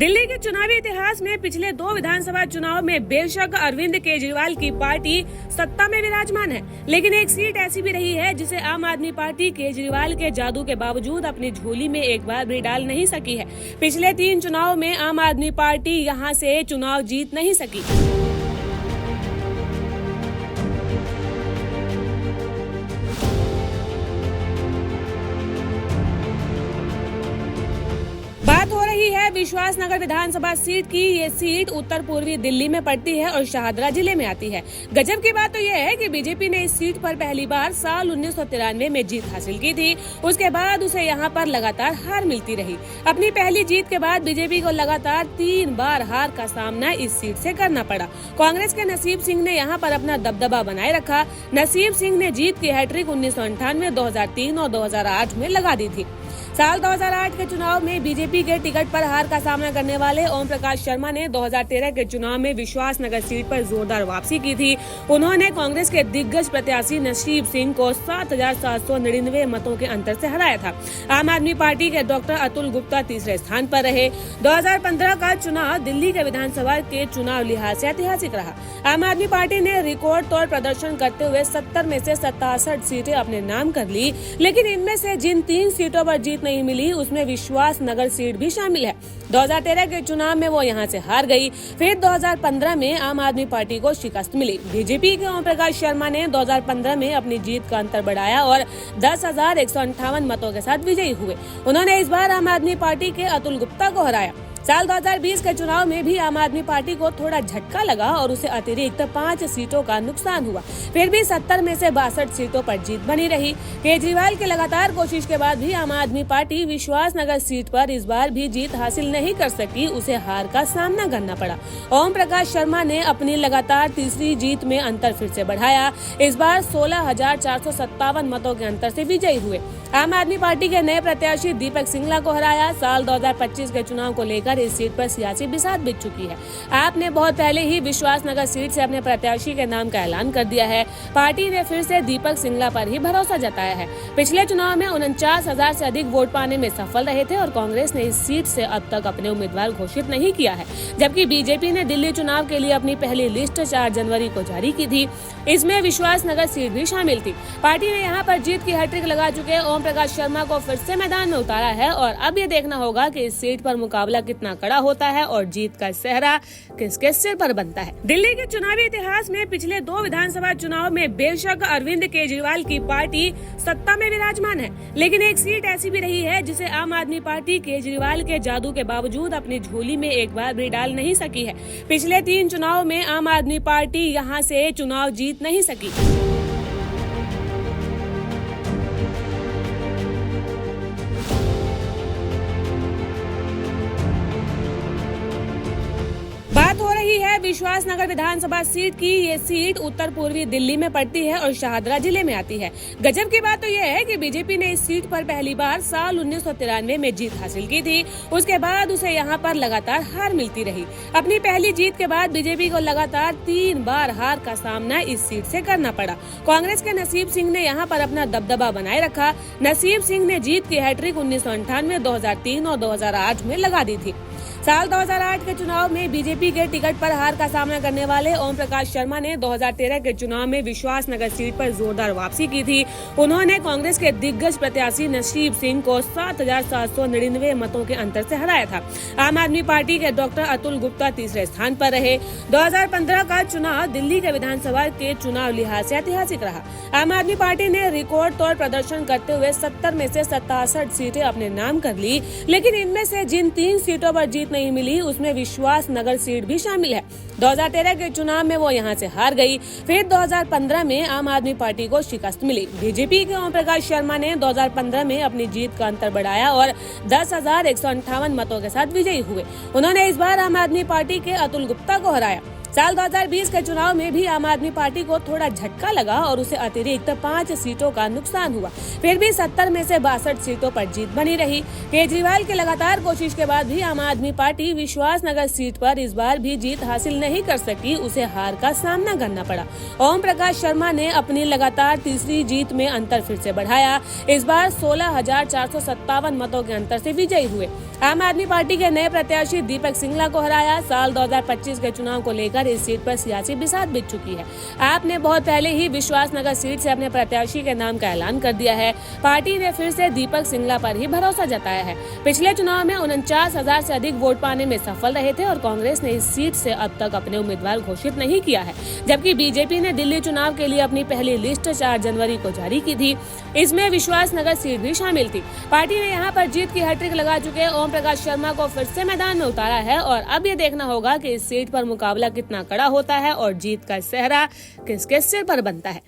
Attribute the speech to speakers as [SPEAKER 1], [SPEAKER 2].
[SPEAKER 1] दिल्ली के चुनावी इतिहास में पिछले 2 विधानसभा चुनाव में बेशक अरविंद केजरीवाल की पार्टी सत्ता में विराजमान है, लेकिन एक सीट ऐसी भी रही है जिसे आम आदमी पार्टी केजरीवाल के जादू के बावजूद अपनी झोली में एक बार भी डाल नहीं सकी है। पिछले 3 चुनाव में आम आदमी पार्टी यहां से चुनाव जीत नहीं सकी। बात हो रही है विश्वास नगर विधानसभा सीट की। ये सीट उत्तर पूर्वी दिल्ली में पड़ती है और शाहदरा जिले में आती है। गजब की बात तो यह है कि बीजेपी ने इस सीट पर पहली बार साल 1993 में जीत हासिल की थी। उसके बाद उसे यहाँ पर लगातार हार मिलती रही। अपनी पहली जीत के बाद बीजेपी को लगातार 3 बार हार का सामना इस सीट से करना पड़ा। कांग्रेस के नसीब सिंह ने यहाँ पर अपना दबदबा बनाए रखा। नसीब सिंह ने जीत की हैट्रिक 1998, 2003 और 2008 में लगा दी थी। साल 2008 के चुनाव में बीजेपी के टिकट पर हार का सामना करने वाले ओम प्रकाश शर्मा ने 2013 के चुनाव में विश्वास नगर सीट पर जोरदार वापसी की थी। उन्होंने कांग्रेस के दिग्गज प्रत्याशी नसीब सिंह को 7,799 मतों के अंतर से हराया था। आम आदमी पार्टी के डॉक्टर अतुल गुप्ता तीसरे स्थान पर रहे। 2015 का चुनाव दिल्ली के विधानसभा के चुनाव लिहाज से ऐतिहासिक रहा। आम आदमी पार्टी ने रिकॉर्ड तोड़ प्रदर्शन करते हुए 70 में से 67 सीटें अपने नाम कर ली, लेकिन इनमें से जिन 3 सीटों पर जीत नहीं मिली उसमें विश्वास नगर सीट भी शामिल है। 2013 के चुनाव में वो यहां से हार गई। फिर 2015 में आम आदमी पार्टी को शिकस्त मिली। बीजेपी के ओम प्रकाश शर्मा ने 2015 में अपनी जीत का अंतर बढ़ाया और 10,158 मतों के साथ विजयी हुए। उन्होंने इस बार आम आदमी पार्टी के अतुल गुप्ता को हराया। साल 2020 के चुनाव में भी आम आदमी पार्टी को थोड़ा झटका लगा और उसे अतिरिक्त 5 सीटों का नुकसान हुआ। फिर भी 70 में से 62 सीटों पर जीत बनी रही। केजरीवाल की लगातार कोशिश के बाद भी आम आदमी पार्टी विश्वास नगर सीट पर इस बार भी जीत हासिल नहीं कर सकी। उसे हार का सामना करना पड़ा। ओम प्रकाश शर्मा ने अपनी लगातार तीसरी जीत में अंतर फिर से बढ़ाया। इस बार 16,457 मतों के अंतर से विजयी हुए। आम आदमी पार्टी के नए प्रत्याशी दीपक सिंगला को हराया। साल 2025 के चुनाव को लेकर इस सीट पर सियासी बिसात बिछ चुकी है। आपने बहुत पहले ही विश्वास नगर सीट से अपने प्रत्याशी के नाम का ऐलान कर दिया है। पार्टी ने फिर से दीपक सिंगला पर ही भरोसा जताया है। पिछले चुनाव में 49,000 से अधिक वोट पाने में सफल रहे थे और कांग्रेस ने इस सीट से अब तक अपने उम्मीदवार घोषित नहीं किया है, जबकि बीजेपी ने दिल्ली चुनाव के लिए अपनी पहली लिस्ट 4 जनवरी को जारी की थी। इसमें विश्वास नगर सीट भी शामिल थी। पार्टी ने यहाँ पर जीत की हैट्रिक लगा चुके ओम प्रकाश शर्मा को फिर से मैदान में उतारा है और अब ये देखना होगा कि इस सीट पर मुकाबला कितना कड़ा होता है और जीत का सेहरा किसके सिर पर बनता है। दिल्ली के चुनावी इतिहास में पिछले 2 विधानसभा चुनाव में बेशक अरविंद केजरीवाल की पार्टी सत्ता में विराजमान है, लेकिन एक सीट ऐसी भी रही है जिसे आम आदमी पार्टी केजरीवाल के जादू के बावजूद अपनी झोली में एक बार भी डाल नहीं सकी है। पिछले 3 चुनाव में आम आदमी पार्टी यहाँ से चुनाव जीत नहीं सकी। बात हो रही है विश्वास नगर विधानसभा सीट की। ये सीट उत्तर पूर्वी दिल्ली में पड़ती है और शाहदरा जिले में आती है। गजब की बात तो यह है कि बीजेपी ने इस सीट पर पहली बार साल 1993 में जीत हासिल की थी। उसके बाद उसे यहाँ पर लगातार हार मिलती रही। अपनी पहली जीत के बाद बीजेपी को लगातार 3 बार हार का सामना इस सीट से करना पड़ा। कांग्रेस के नसीब सिंह ने यहाँ पर अपना दबदबा बनाए रखा। नसीब सिंह ने जीत की हैट्रिक 1998, 2003 और 2008 में लगा दी थी। साल 2008 के चुनाव में बीजेपी के टिकट पर हार का सामना करने वाले ओम प्रकाश शर्मा ने 2013 के चुनाव में विश्वास नगर सीट पर जोरदार वापसी की थी। उन्होंने कांग्रेस के दिग्गज प्रत्याशी नसीब सिंह को 7,799 मतों के अंतर से हराया था। आम आदमी पार्टी के डॉक्टर अतुल गुप्ता तीसरे स्थान पर रहे। 2015 का चुनाव दिल्ली के विधानसभा के चुनाव लिहाज से ऐतिहासिक रहा। आम आदमी पार्टी ने रिकॉर्ड तोड़ प्रदर्शन करते हुए 70 में से 67 सीटें अपने नाम कर ली, लेकिन इनमें से जिन 3 सीटों पर जीत नहीं मिली उसमें विश्वास नगर सीट भी शामिल है। 2013 के चुनाव में वो यहां से हार गई। फिर 2015 में आम आदमी पार्टी को शिकस्त मिली। बीजेपी के ओम प्रकाश शर्मा ने 2015 में अपनी जीत का अंतर बढ़ाया और 10,158 मतों के साथ विजयी हुए। उन्होंने इस बार आम आदमी पार्टी के अतुल गुप्ता को हराया। साल 2020 के चुनाव में भी आम आदमी पार्टी को थोड़ा झटका लगा और उसे अतिरिक्त 5 सीटों का नुकसान हुआ। फिर भी 70 में से 62 सीटों पर जीत बनी रही। केजरीवाल की लगातार कोशिश के बाद भी आम आदमी पार्टी विश्वास नगर सीट पर इस बार भी जीत हासिल नहीं कर सकी। उसे हार का सामना करना पड़ा। ओम प्रकाश शर्मा ने अपनी लगातार तीसरी जीत में अंतर फिर से बढ़ाया। इस बार 16,457 मतों के अंतर से विजयी हुए। आम आदमी पार्टी के नए प्रत्याशी दीपक सिंगला को हराया। साल 2025 के चुनाव को लेकर इस सीट पर सियासी बिसात बिछ चुकी है। आप ने बहुत पहले ही विश्वासनगर सीट से अपने प्रत्याशी के नाम का ऐलान कर दिया है। पार्टी ने फिर से दीपक सिंगला पर ही भरोसा जताया है। पिछले चुनाव में 49,000 से अधिक वोट पाने में सफल रहे थे और कांग्रेस ने इस सीट से अब तक अपने उम्मीदवार घोषित नहीं किया है, जबकि बीजेपी ने दिल्ली चुनाव के लिए अपनी पहली लिस्ट 4 जनवरी को जारी की थी। इसमें विश्वासनगर सीट भी शामिल थी। पार्टी ने यहाँ पर जीत की हैट्रिक लगा चुके ओम प्रकाश शर्मा को फिर से मैदान में उतारा है और अब ये देखना होगा कि इस सीट पर मुकाबला कितना कड़ा होता है और जीत का सेहरा किसके सिर पर बनता है।